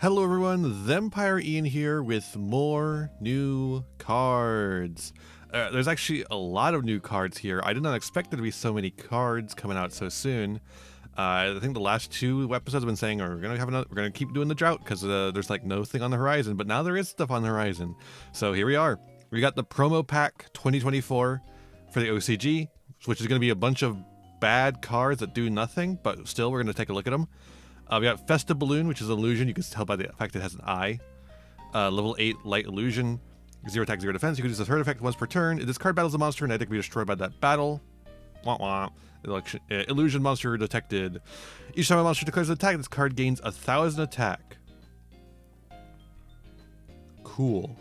Hello everyone, Thempire Ian here with more new cards. There's actually a lot of new cards here. I did not expect there to be so many cards coming out so soon. I think the last two episodes have been saying we're gonna keep doing the drought because there's like no thing on the horizon, but now there is stuff on the horizon. So here we are. We got the promo pack 2024 for the OCG, which is gonna be a bunch of bad cards that do nothing, but still we're gonna take a look at them. We got Festive Balloon, which is an illusion. You can tell by the fact it has an eye. Level 8 Light Illusion. 0 attack, 0 defense. You can use the third effect once per turn. If this card battles a monster and it can be destroyed by that battle. Wah wah. Illusion monster detected. Each time a monster declares an attack, this card gains 1,000 attack. Cool.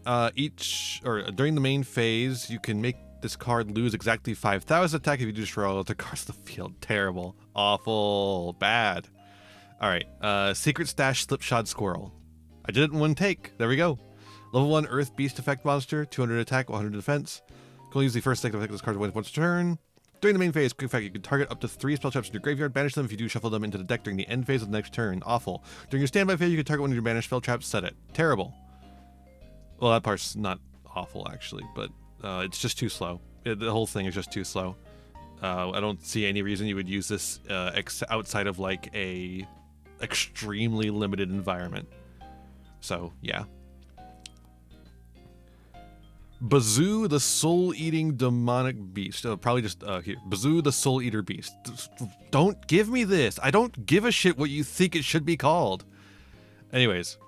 During the main phase, you can make this card lose exactly 5,000 attack if you destroy all other cards in the field. Terrible. Awful. Bad. Alright. Secret Stash Slipshod Squirrel. I did it in one take. There we go. Level 1 Earth Beast effect monster. 200 attack, 100 defense. You can only use the first effect of this card once per turn. During the main phase, quick effect, you can target up to 3 spell traps in your graveyard, banish them. If you do, shuffle them into the deck during the end phase of the next turn. Awful. During your standby phase, you can target one of your banished spell traps, set it. Terrible. Well, that part's not awful, actually, but it's just too slow. The whole thing is just too slow. I don't see any reason you would use this outside of like a extremely limited environment. So yeah. Bazoo the Soul-Eating Demonic Beast. Probably just here. Bazoo the Soul-Eater Beast. Don't give me this. I don't give a shit what you think it should be called. Anyways.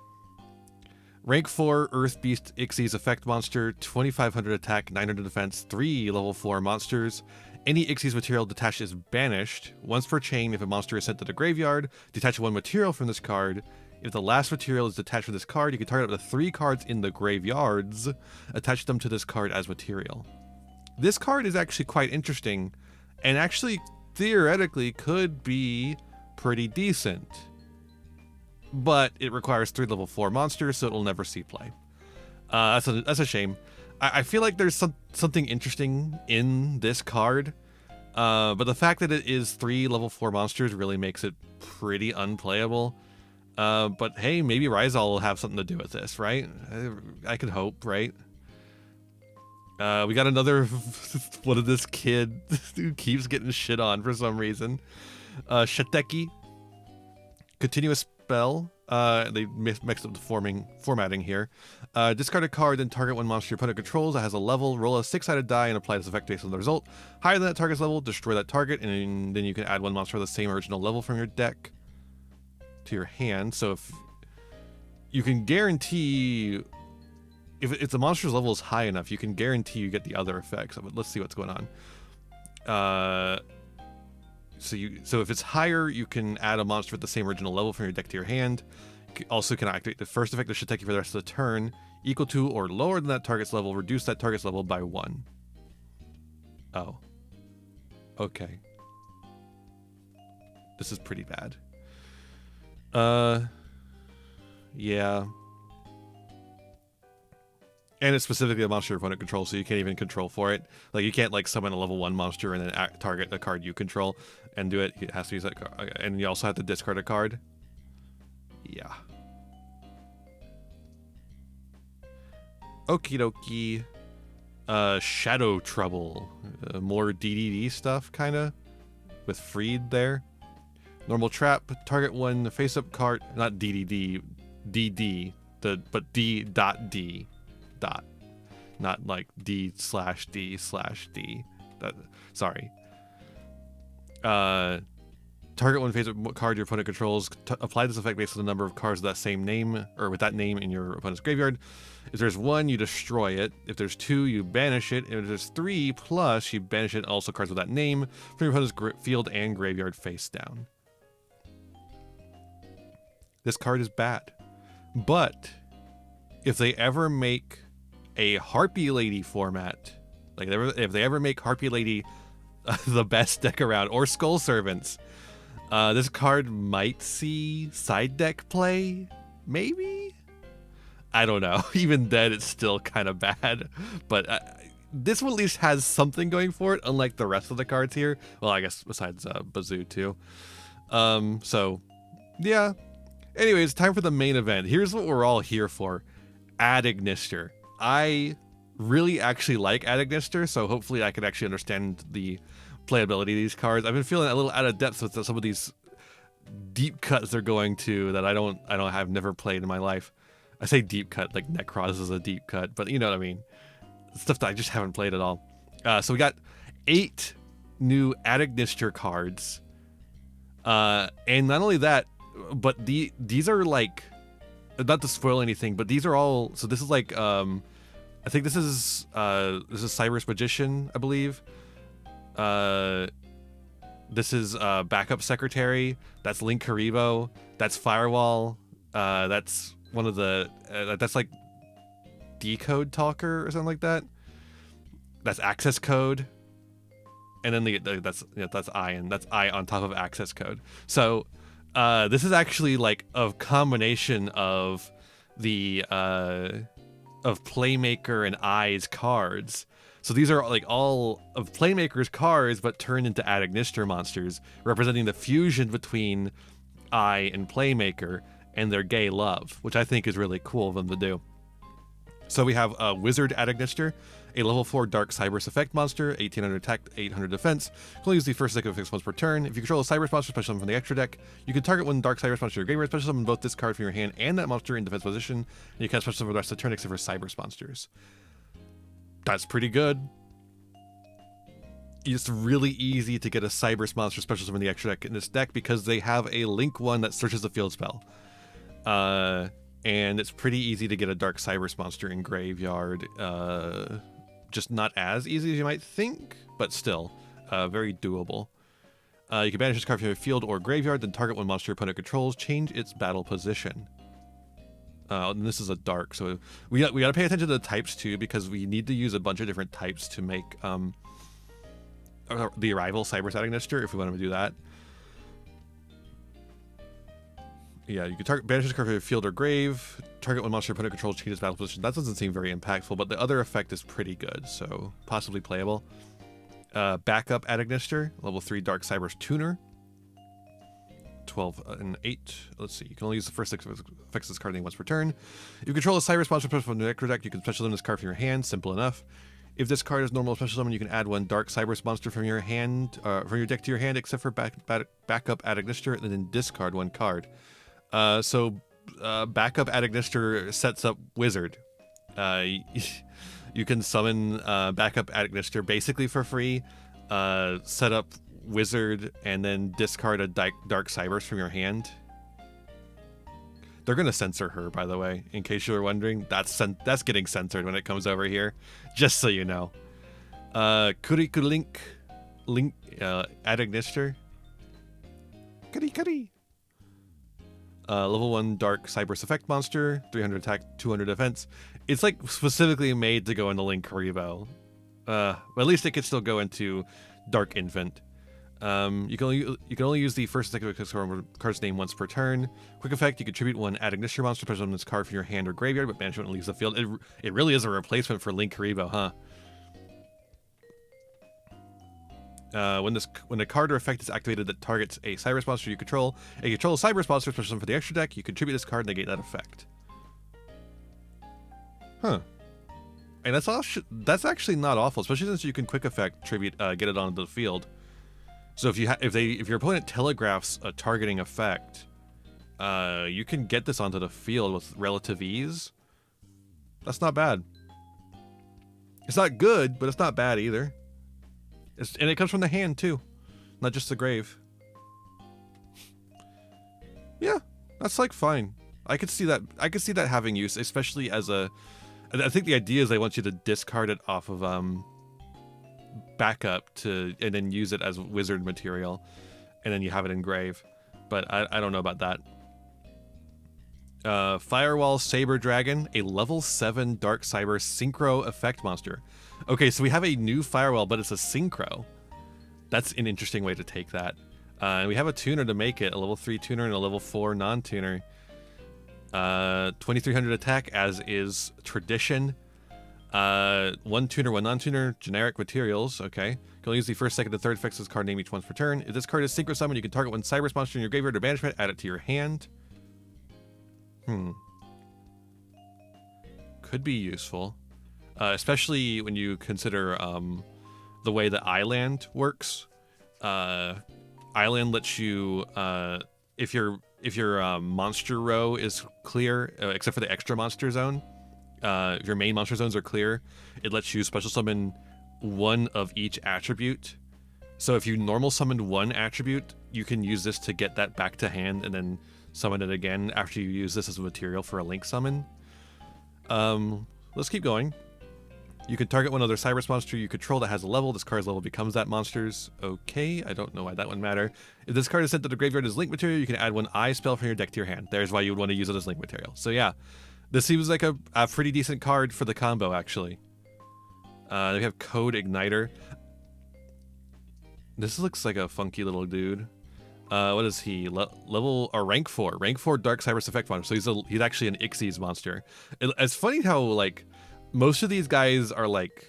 Rank 4 Earth Beast Ixies effect monster, 2,500 attack, 900 defense, 3 level 4 monsters. Any Ixies material detached is banished. Once per chain, if a monster is sent to the graveyard, detach one material from this card. If the last material is detached from this card, you can target up to 3 cards in the graveyards, attach them to this card as material. This card is actually quite interesting, and actually theoretically could be pretty decent. But it requires 3 level 4 monsters, so it'll never see play. That's a shame. I feel like there's something interesting in this card, but the fact that it is 3 level 4 monsters really makes it pretty unplayable. But hey, maybe Rizal will have something to do with this, right? I could hope, right? We got another one of this kid who keeps getting shit on for some reason. Shateki. Continuous spell. They mixed up the formatting here. Discard a card, then target one monster your opponent controls that has a level. Roll a 6-sided die and apply this effect based on the result. Higher than that target's level, destroy that target, and then you can add one monster of the same original level from your deck to your hand. So if you can guarantee, if the monster's level is high enough, you can guarantee you get the other effects. Let's see what's going on. So if it's higher, you can add a monster with the same original level from your deck to your hand. You also can activate the first effect that should take you for the rest of the turn. Equal to or lower than that target's level, reduce that target's level by 1. Oh. Okay. This is pretty bad. Yeah. And it's specifically a monster your opponent controls, so you can't even control for it. Like, you can't, like, summon a level 1 monster and then target the card you control and do it. It has to use that card. And you also have to discard a card. Yeah. Okie dokie. Shadow Trouble. More DDD stuff, kind of. With Freed there. Normal trap. Target one face-up card. Not DDD. DD. But D.D. Not like D/D/D. Sorry. Target one face-up card your opponent controls. Apply this effect based on the number of cards with that same name, or with that name in your opponent's graveyard. If there's 1, you destroy it. If there's 2, you banish it. If there's 3 plus, you banish it. Also cards with that name from your opponent's field and graveyard face down. This card is bad. But if they ever make a Harpy Lady format, like if they ever make Harpy Lady the best deck around, or Skull Servants, this card might see side deck play, maybe? I don't know. Even then, it's still kind of bad. But this one at least has something going for it, unlike the rest of the cards here. Well, I guess besides Bazoo too. So, yeah. Anyways, time for the main event. Here's what we're all here for. Adagnister. I really actually like Adagnister, so hopefully I can actually understand the playability of these cards. I've been feeling a little out of depth with some of these deep cuts they're going to that I don't have never played in my life. I say deep cut, like Necros is a deep cut, but you know what I mean. Stuff that I just haven't played at all. So we got 8 new Adagnister cards. And not only that, but these are like, not to spoil anything, but these are all, so this is like, I think this is Cyrus Magician, I believe. This is Backup Secretary. That's Link Haribo. That's Firewall. That's one of the, that's like Decode Talker or something like that. That's Access Code. And then that's I, and that's I on top of Access Code. So this is actually like a combination of the of Playmaker and I's cards. So these are like all of Playmaker's cards, but turned into Adagnister monsters, representing the fusion between I and Playmaker and their gay love, which I think is really cool of them to do. So we have a Wizard Adagnister, a level 4 Dark Cybers effect monster, 1800 attack, 800 defense. You can only use the first deck of effects once per turn. If you control a Cybers monster, special summon from the extra deck. You can target one Dark Cybers monster or graveyard, special summon both this card from your hand and that monster in defense position. And you can special summon for the rest of the turn except for Cybers monsters. That's pretty good. It's really easy to get a Cybers monster special summon the extra deck in this deck because they have a Link one that searches the field spell. And it's pretty easy to get a Dark Cybers monster in graveyard. Just not as easy as you might think, but still very doable. You can banish this card from your field or graveyard, then target one monster your opponent controls, change its battle position. And this is a dark, so we got to pay attention to the types too, because we need to use a bunch of different types to make the Arrival Cybers Adagnister if we want to do that. Yeah, you can banish this card from your field or grave, target one monster your opponent controls, change its battle position. That doesn't seem very impactful, but the other effect is pretty good, so possibly playable. Backup Adagnister, level 3 Dark Cybers Tuner. 12 and 8. Let's see. You can only use the first 6 effects of this card once per turn. If you control a Cybers monster from the extra deck, you can special summon this card from your hand. Simple enough. If this card is normal special summon, you can add one Dark Cybers monster from your hand, from your deck to your hand, except for Backup Adagnister, and then discard one card. So Backup Adagnister sets up Wizard. You can summon Backup Adagnister basically for free, set up Wizard, and then discard a Dark Cybers from your hand. They're going to censor her, by the way, in case you were wondering. That's getting censored when it comes over here, just so you know. Link Adagnister. Kuri. Level 1 Dark Cybers effect monster, 300 attack, 200 defense. It's like specifically made to go into Link Haribo. But at least it could still go into Dark Infant. You can only use the first deck of card's name once per turn. Quick effect: you contribute one Adagnister monster special summon this card from your hand or graveyard, but banish it when it leaves the field. It really is a replacement for Link Haribo, huh? When the card or effect is activated that targets a Cybers monster you control, a Cybers monster special summon for the extra deck, you contribute this card and negate that effect. Huh. And that's actually not awful, especially since you can quick effect tribute get it onto the field. So if your opponent telegraphs a targeting effect, you can get this onto the field with relative ease. That's not bad. It's not good, but it's not bad either. And it comes from the hand too, not just the grave. Yeah, that's like fine. I could see that. I could see that having use, especially as a. I think the idea is they want you to discard it off of backup and then use it as wizard material, and then you have it in grave. But I don't know about that. Firewall Saber Dragon, a level 7 Dark Cyber Synchro effect monster. Okay, so we have a new Firewall, but it's a Synchro. That's an interesting way to take that. And we have a tuner to make it, a level 3 tuner and a level 4 non-tuner. 2300 attack, as is tradition. 1 tuner, 1 non-tuner, generic materials. Okay. You can only use the first, second, and third effects of this card name each once per turn. If this card is synchro summon, you can target one Cybers monster in your graveyard or banish it, add it to your hand. Hmm. Could be useful. Especially when you consider the way that Island works. Island lets you, if your monster row is clear, except for the extra monster zone, if your main monster zones are clear, it lets you special summon one of each attribute. So if you normal summoned one attribute, you can use this to get that back to hand and then summon it again after you use this as a material for a link summon. Let's keep going. You can target one other Cybers monster you control that has a level. This card's level becomes that monster's. Okay, I don't know why that would matter. If this card is sent to the graveyard as link material, you can add one I spell from your deck to your hand. There's why you would want to use it as link material. So yeah, this seems like a pretty decent card for the combo, actually. We have Code Igniter. This looks like a funky little dude. What is he? Level or rank 4. Rank 4 Dark Cybers effect monster. So he's actually an Ixies monster. It's funny how like most of these guys are like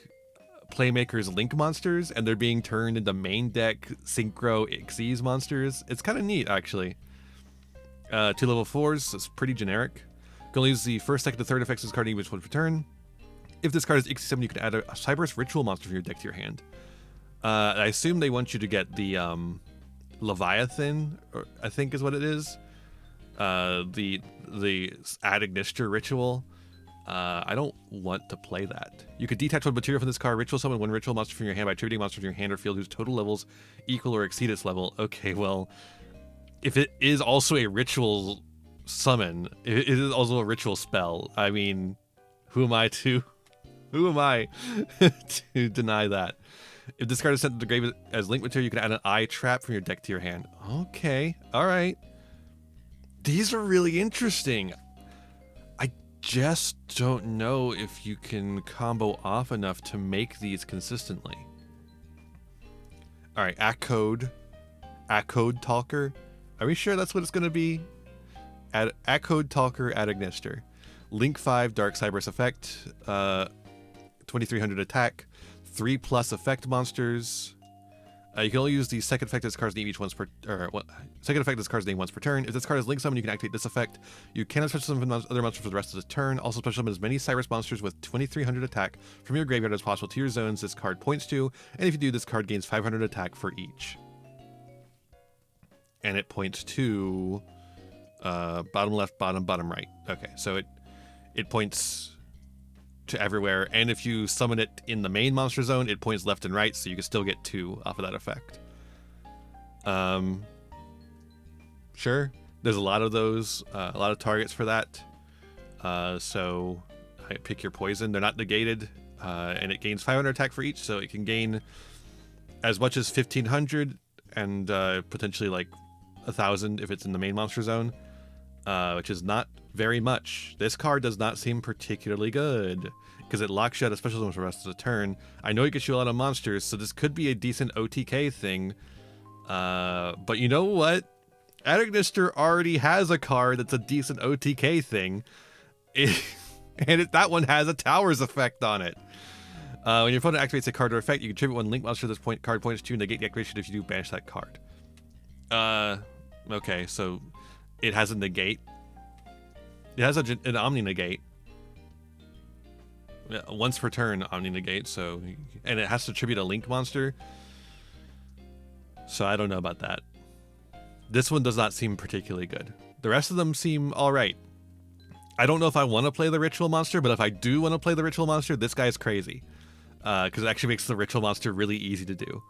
Playmaker's Link monsters, and they're being turned into main deck Synchro Ixies monsters. It's kind of neat, actually. 2 level 4s. It's pretty generic. You can only use the first, second, and third effects of this card each one per turn. If this card is Ixie 7, you can add a Cybers Ritual monster from your deck to your hand. I assume they want you to get the Leviathan, or I think is what it is. The Ad Ignister Ritual. I don't want to play that. You could detach one material from this card, ritual summon one ritual monster from your hand by attributing monster from your hand or field whose total levels equal or exceed its level. Okay, well, if it is also a ritual summon, it is also a ritual spell. I mean, who am I to deny that? If this card is sent to the grave as link material, you can add an eye trap from your deck to your hand. Okay, all right. These are really interesting. I just don't know if you can combo off enough to make these consistently. All right, Code Talker. Are we sure that's what it's going to be? Code Talker, Ad Ignister. Link 5, Dark Cybers effect. 2300 attack. 3+ effect monsters. You can only use the second effect of this card's name second effect of this card's name once per turn. If this card is link summon, you can activate this effect. You cannot special summon other monsters for the rest of the turn. Also special summon as many Cybers monsters with 2300 attack from your graveyard as possible to your zones this card points to, and if you do, this card gains 500 attack for each. And it points to bottom left, bottom right. Okay, so it points to everywhere, and if you summon it in the main monster zone, it points left and right, so you can still get 2 off of that effect. Sure, there's a lot of those, a lot of targets for that. So pick your poison. They're not negated, and it gains 500 attack for each, so it can gain as much as 1500 and potentially like 1000 if it's in the main monster zone, which is not very much. This card does not seem particularly good because it locks you out of special zones for the rest of the turn. I know it gets you a lot of monsters, so this could be a decent OTK thing. But you know what? Ad Ignister already has a card that's a decent OTK thing. That one has a Towers effect on it. When your opponent activates a card or effect, you contribute one link monster this card points to, negate the activation if you do, banish that card. Okay, so it has a negate. It has an Omni negate. Once per turn, Omni negate, so, and it has to tribute a link monster. So I don't know about that. This one does not seem particularly good. The rest of them seem alright. I don't know if I want to play the ritual monster, but if I do want to play the ritual monster, this guy's crazy. Because it actually makes the ritual monster really easy to do.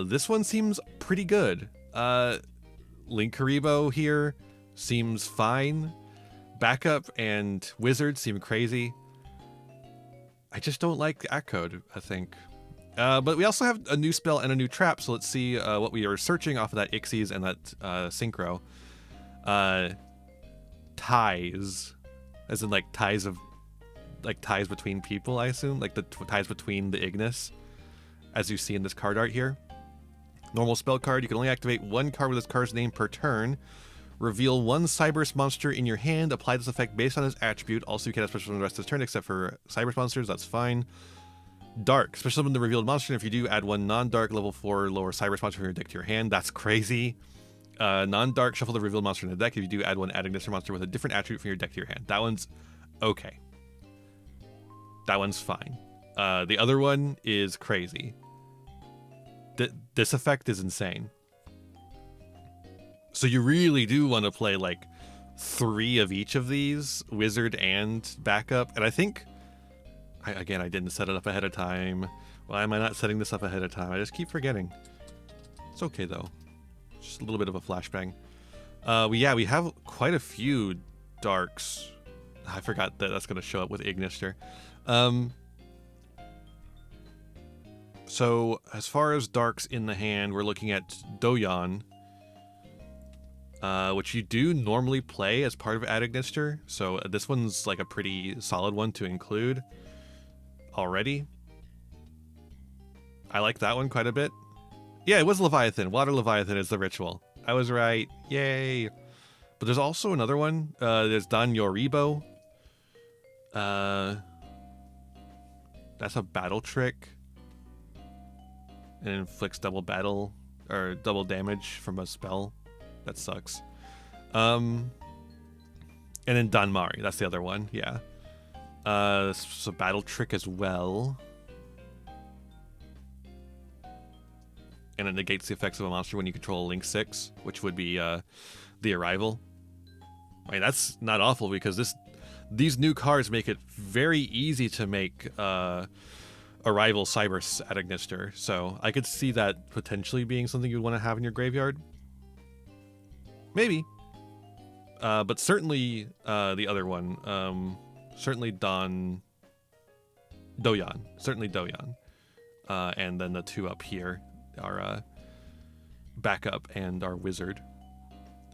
This one seems pretty good. Link Karibo here seems fine. Backup and Wizard seem crazy. I just don't like Code, I think. But we also have a new spell and a new trap, so let's see what we are searching off of that Ixies and that Synchro. Ties. As in like ties between people, I assume? Like the ties between the Ignis, as you see in this card art here. Normal spell card, you can only activate one card with this card's name per turn. Reveal one Cybers monster in your hand. Apply this effect based on its attribute. Also, you can have special summon the rest of this turn except for Cybers monsters. That's fine. Dark. Special summon the revealed monster. And if you do, add one non-dark level 4 lower Cybers monster from your deck to your hand. That's crazy. Non-dark, shuffle the revealed monster in the deck. If you do, add one add ignister monster with a different attribute from your deck to your hand. That one's okay. That one's fine. The other one is crazy. This effect is insane. So you really do want to play like 3 of each of these, wizard and backup. And I think, again, I didn't set it up ahead of time. Why am I not setting this up ahead of time? I just keep forgetting. It's okay though. Just a little bit of a flashbang. We have quite a few darks. I forgot that that's going to show up with Ignister. So as far as darks in the hand, we're looking at Doyon, which you do normally play as part of Ad Ignister. So this one's like a pretty solid one to include already. I like that one quite a bit. Yeah, it was Leviathan. Water Leviathan is the ritual. I was right. Yay. But there's also another one. There's Dan Yoribo. That's a battle trick. It inflicts double battle or double damage from a spell. That sucks. And then Danmari, that's the other one. Yeah. It's a battle trick as well. And it negates the effects of a monster when you control a Link 6, which would be the Arrival. I mean, that's not awful because these new cards make it very easy to make Arrival Cyber at Ignister. So I could see that potentially being something you'd want to have in your graveyard. Maybe. But certainly the other one. Certainly Doyon. Certainly Doyon. And then the 2 up here are backup and our wizard.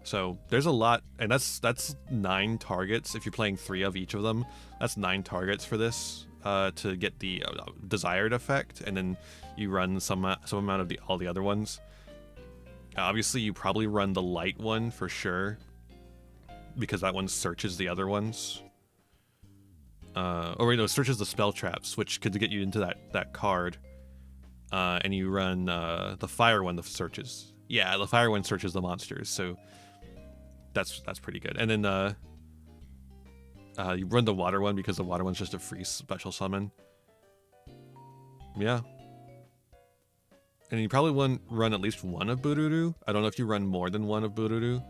So there's a lot, and that's 9 targets. If you're playing 3 of each of them, that's 9 targets for this to get the desired effect, and then you run some amount of all the other ones. Obviously, you probably run the light one for sure, because that one searches the other ones. Or it searches the spell traps, which could get you into that card. And you run the fire one that searches. Yeah, the fire one searches the monsters, so that's pretty good. And then you run the water one because the water one's just a free special summon. Yeah. And you probably run at least one of Bururu. I don't know if you run more than one of Bururu,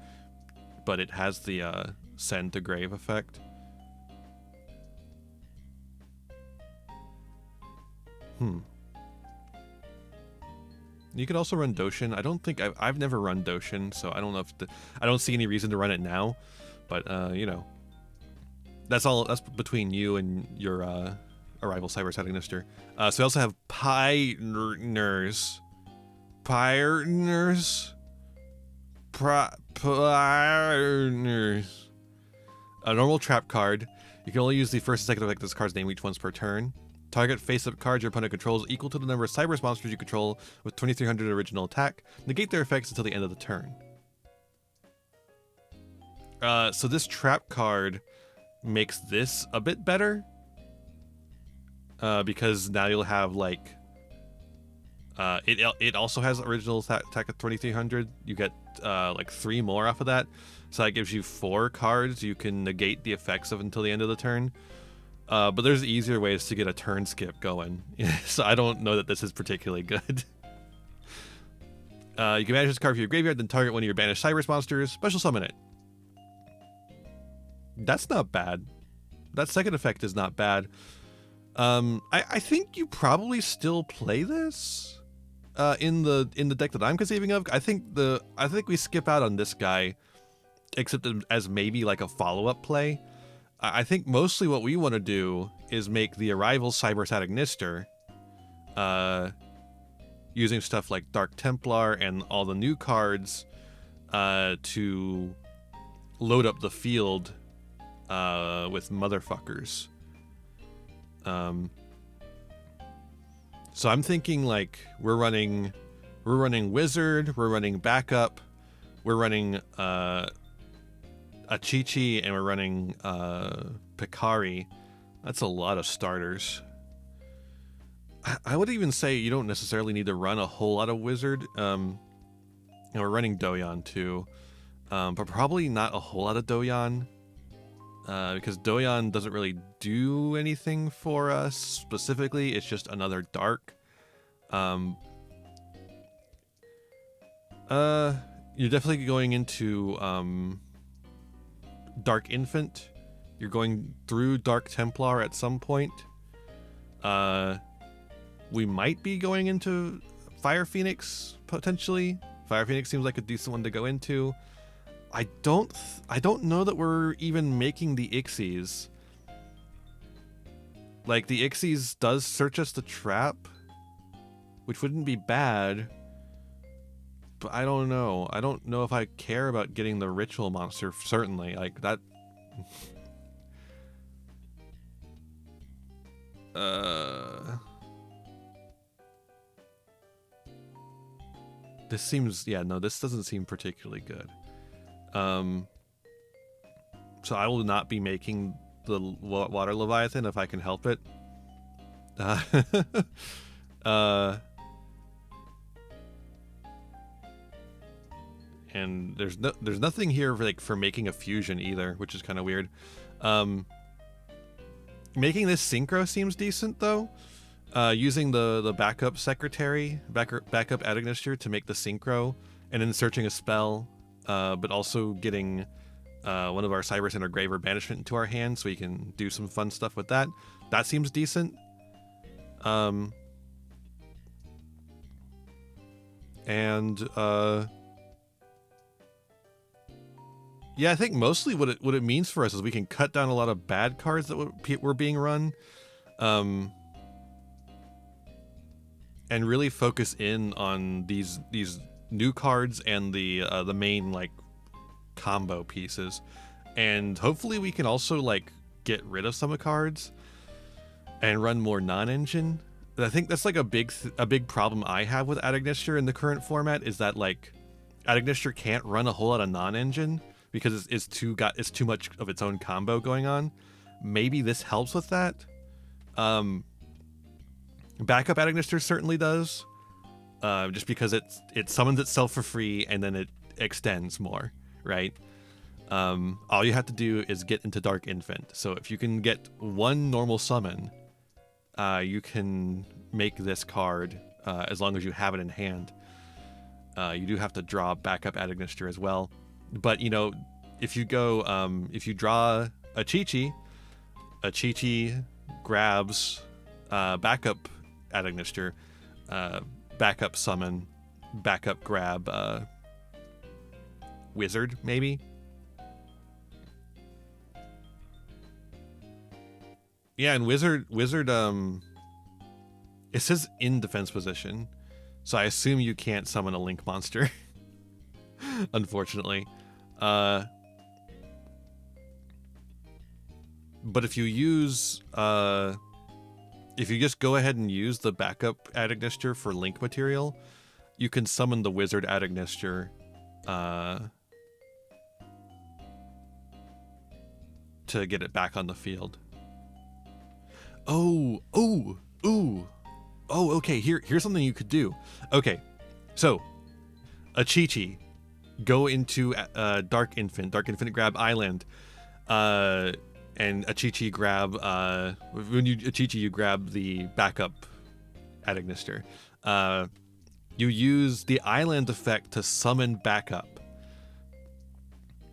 but it has the send to grave effect. You could also run Doshin. I don't think I've never run Doshin, so I don't know if I don't see any reason to run it now. But you know, that's between you and your Arrival Cyber at Ignister. So we also have Partners. A normal trap card. You can only use the first and second effect of this card's name each once per turn. Target face-up cards your opponent controls equal to the number of Cyberse monsters you control with 2300 original attack. Negate their effects until the end of the turn. So this trap card makes this a bit better. Because now you'll have like... it also has original attack of 2300. You get like 3 more off of that. So that gives you 4 cards you can negate the effects of until the end of the turn. But there's easier ways to get a turn skip going. So I don't know that this is particularly good. You can banish this card from your graveyard, then target one of your banished Cyberse monsters, special summon it. That's not bad. That second effect is not bad. I think you probably still play this in the deck that I'm conceiving of. I think we skip out on this guy, except as maybe like a follow-up play. I think mostly what we want to do is make the Arrival Cyber at Ignister, using stuff like Dark Templar and all the new cards to load up the field with motherfuckers. So I'm thinking like we're running Wizard, we're running Backup, we're running Achichi, and we're running Picari. That's a lot of starters. I would even say you don't necessarily need to run a whole lot of Wizard. And we're running Doyan too, but probably not a whole lot of Doyan, because Doyan doesn't really do anything for us specifically. It's just another dark. You're definitely going into Dark Infant. You're going through Dark Templar at some point. We might be going into Fire Phoenix potentially. Fire Phoenix seems like a decent one to go into. I don't know that we're even making the Ixies. Like, the Ixies does search us the trap, which wouldn't be bad. But I don't know. I don't know if I care about getting the ritual monster, certainly. Like, that... This seems... Yeah, no, this doesn't seem particularly good. So I will not be making the Water Leviathan if I can help it. And there's nothing here for making a fusion either, which is kind of weird. Making this synchro seems decent though. Using the backup secretary, backup Adagnister to make the synchro, and then searching a spell, but also getting one of our Cyber Center Graver Banishment into our hand so we can do some fun stuff with that. That seems decent. Yeah, I think mostly what it means for us is we can cut down a lot of bad cards that were being run, and really focus in on these new cards and the main like combo pieces, and hopefully we can also like get rid of some of cards and run more non-engine. I think that's like a big problem I have with Adagnister in the current format, is that like Adagnister can't run a whole lot of non-engine because it's too much of its own combo going on. Maybe this helps with that. Backup Adagnister certainly does, just because it summons itself for free and then it extends more, right? All you have to do is get into Dark Infant. So if you can get one normal summon, you can make this card as long as you have it in hand. You do have to draw backup Adagnister as well. But, you know, if you go, if you draw a Chi-Chi grabs backup Adagnister, backup summon, backup grab Wizard, maybe? Yeah, and Wizard, it says in defense position, so I assume you can't summon a Link monster, unfortunately. But if you use, if you just go ahead and use the backup Adagnister for Link material, you can summon the Wizard Adagnister to get it back on the field. Okay, here's something you could do. Okay, so a Chi-Chi, go into Dark Infant grab Island, and a Chi-Chi grab, when you a Chi-Chi you grab the backup Adagnister. You use the Island effect to summon backup,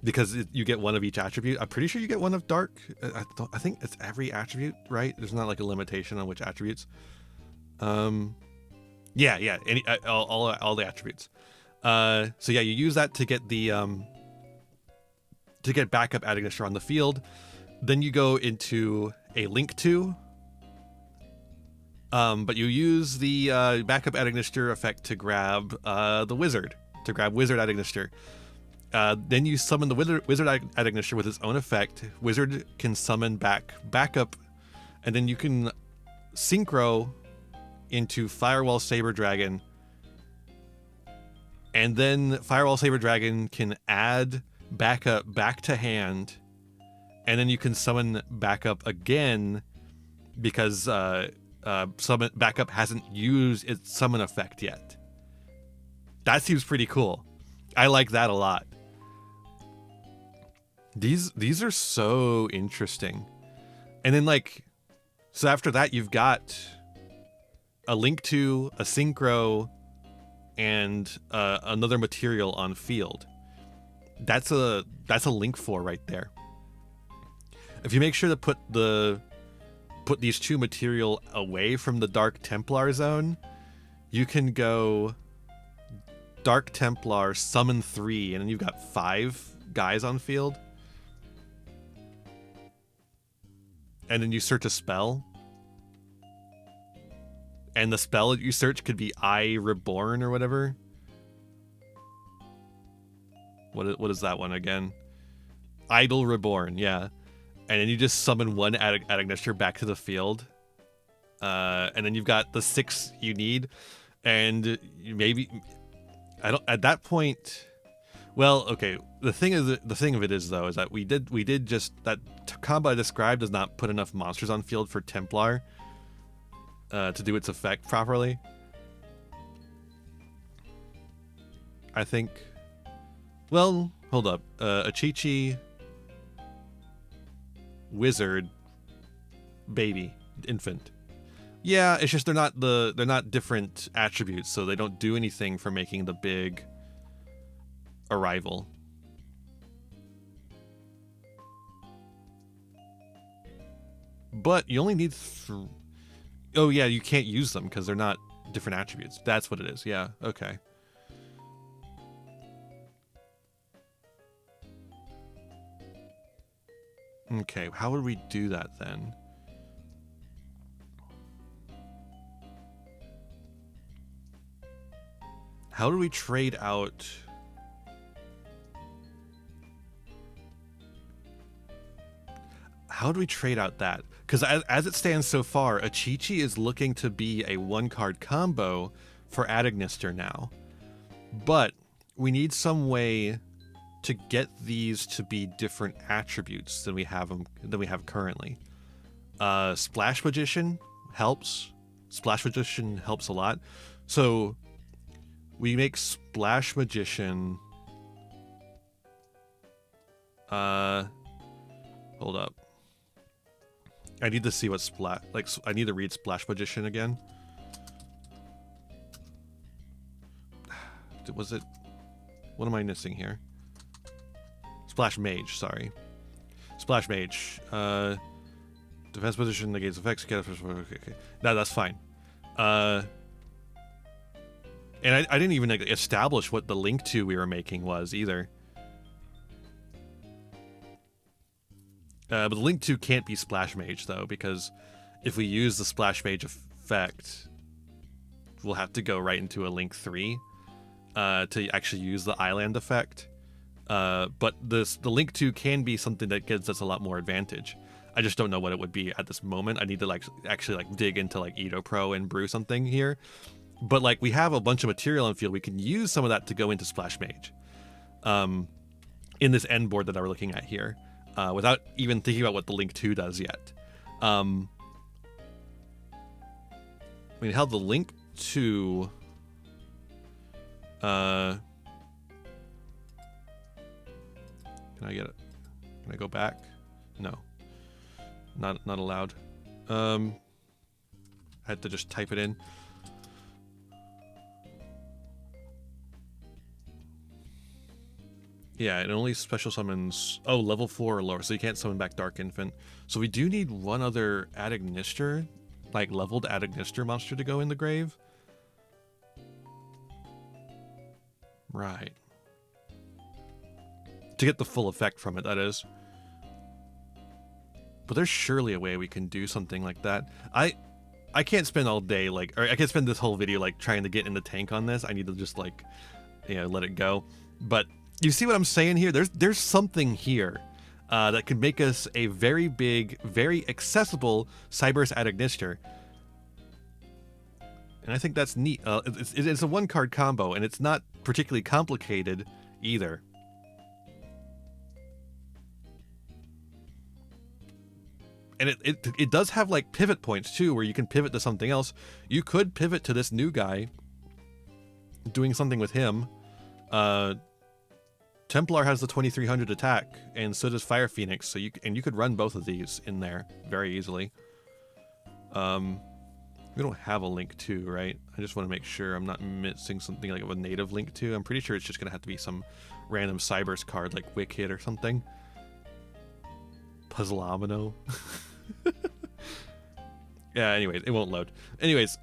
because you get one of each attribute. I'm pretty sure you get one of Dark. I think it's every attribute, right? There's not like a limitation on which attributes. Yeah, all the attributes. So yeah, you use that to get the to get backup Adagnister on the field. Then you go into a Link 2. But you use the backup Adagnister effect to grab the Wizard, Wizard Adagnister. Then you summon the Wizard Adagnister with its own effect. Wizard can summon backup, and then you can synchro into Firewall Saber Dragon, and then Firewall Saber Dragon can add backup back to hand, and then you can summon backup again because summon backup hasn't used its summon effect yet. That seems pretty cool. I like that a lot. These are so interesting. And then like, so after that you've got a link to, a synchro, and another material on field. That's a link for right there. If you make sure to put these two material away from the Dark Templar zone, you can go Dark Templar, summon 3, and then you've got 5 guys on field. And then you search a spell. And the spell that you search could be I Reborn or whatever. What is that one again? Idol Reborn, yeah. And then you just summon one Adagnister back to the field. And then you've got the 6 you need. And maybe... I don't... At that point... Well, okay. The thing of it is, though, is that we did just... That combo I described does not put enough monsters on field for Templar to do its effect properly. I think... Well, hold up. A Chi-Chi... Wizard, baby, infant. Yeah, it's just they're not different attributes, so they don't do anything for making the big arrival. But you only need oh yeah, you can't use them because they're not different attributes. That's what it is. Yeah, okay. Okay, how would we do that then? How do we trade out... How do we trade out that? Because as it stands so far, a Chi-Chi is looking to be a 1-card combo for Adagnister now. But we need some way to get these to be different attributes than we have currently. Splash Magician helps. Splash Magician helps a lot. So we make Splash Magician. Hold up. I need to see what I need to read Splash Magician again. Was it? What am I missing here? Splash Mage, sorry. Splash Mage. Defense position negates effects. Okay. No, that's fine. And I didn't even establish what the link to we were making was either. But the link to can't be Splash Mage though, because if we use the Splash Mage effect, we'll have to go right into a link 3 to actually use the Island effect. But the link 2 can be something that gives us a lot more advantage. I just don't know what it would be at this moment. I need to actually dig into Edo Pro and brew something here. But we have a bunch of material on field. We can use some of that to go into Splash Mage. In this end board that we're looking at here. Without even thinking about what the link 2 does yet. I mean, how the link 2... Can I get it? Can I go back? No. Not allowed. I had to just type it in. Yeah, it only special summons... Oh, level 4 or lower, so you can't summon back Dark Infant. So we do need one other Adagnister, leveled Adagnister monster to go in the grave. Right. To get the full effect from it, that is. But there's surely a way we can do something like that. I can't spend all day, or I can't spend this whole video, trying to get in the tank on this. I need to just, let it go. But... You see what I'm saying here? There's something here that could make us a very big, very accessible Cyberse Adagnister. And I think that's neat. It's a 1-card combo, and it's not particularly complicated either. And it does have pivot points too, where you can pivot to something else. You could pivot to this new guy, doing something with him. Templar has the 2300 attack, and so does Fire Phoenix. So you could run both of these in there very easily. We don't have a link to, right? I just want to make sure I'm not missing something like a native link to. I'm pretty sure it's just gonna have to be some random Cybers card like Wicked or something. Puzzleomino. Yeah. Anyways, it won't load. Anyways,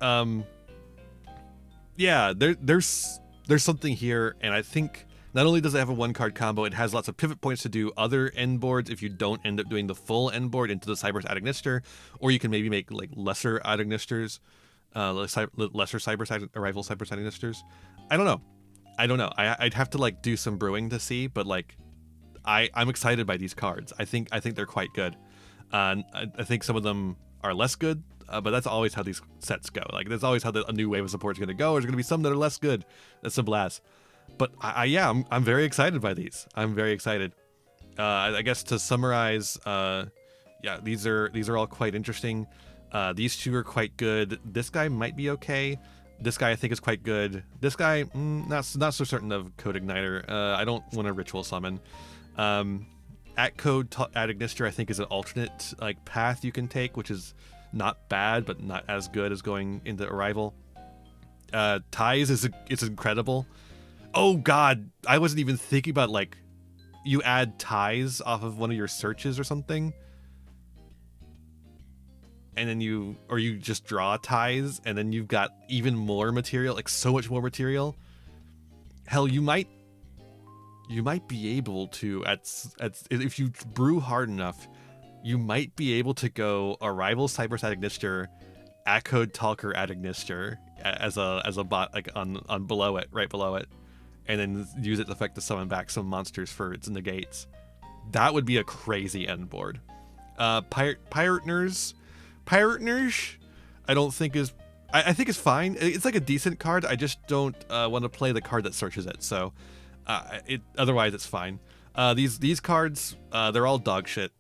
yeah, there's something here, and I think not only does it have a 1-card combo, it has lots of pivot points to do other end boards if you don't end up doing the full end board into the Cybers Adagnister, or you can maybe make like lesser Adagnisters, lesser Cybers Arrival Cybers Adagnisters. I don't know. I'd have to like do some brewing to see, but like I'm excited by these cards. I think they're quite good. I think some of them are less good, but that's always how these sets go. Like that's always how a new wave of support is going to go. There's going to be some that are less good. That's a blast. But yeah, I'm very excited by these. I'm very excited. I guess to summarize, yeah, these are all quite interesting. These two are quite good. This guy might be okay. This guy I think is quite good. This guy, not so certain of Code Igniter. I don't want to ritual summon. At Code Adagnister I think is an alternate like path you can take, which is not bad, but not as good as going into Arrival. Ties is incredible. Oh god, I wasn't even thinking about like you add ties off of one of your searches or something, and then you just draw ties, and then you've got even more material, like so much more material. Hell, you might be able to if you brew hard enough, you might be able to go Arrival Cybers Adagnister, Accode Talker Adagnister as a bot like on below it, right below it, and then use its effect to summon back some monsters for its negates. That would be a crazy end board. Pirateners, I don't think is. I think it's fine. It's like a decent card. I just don't want to play the card that searches it. So, otherwise it's fine. These cards, they're all dog shit.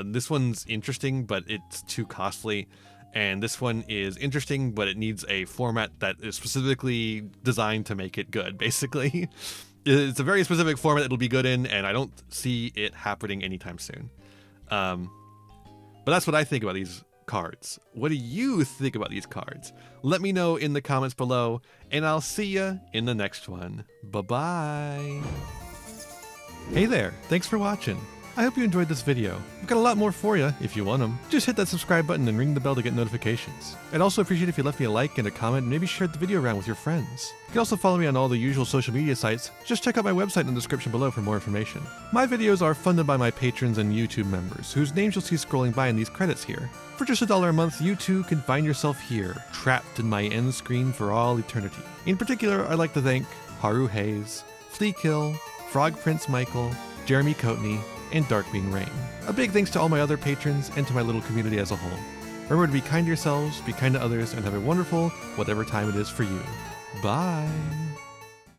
This one's interesting, but it's too costly. And this one is interesting, but it needs a format that is specifically designed to make it good, basically. It's a very specific format it'll be good in, and I don't see it happening anytime soon. But that's what I think about these cards. What do you think about these cards? Let me know in the comments below, and I'll see ya in the next one. Bye-bye. Hey there, thanks for watching. I hope you enjoyed this video. I've got a lot more for you if you want them. Just hit that subscribe button and ring the bell to get notifications. I'd also appreciate if you left me a like and a comment and maybe shared the video around with your friends. You can also follow me on all the usual social media sites. Just check out my website in the description below for more information. My videos are funded by my patrons and YouTube members, whose names you'll see scrolling by in these credits here. For just $1 a month, you too can find yourself here, trapped in my end screen for all eternity. In particular, I'd like to thank Haru Hayes, Fleekill, Frog Prince Michael, Jeremy Coatney, and Darkwing Rain. A big thanks to all my other patrons and to my little community as a whole. Remember to be kind to yourselves, be kind to others, and have a wonderful whatever time it is for you. Bye!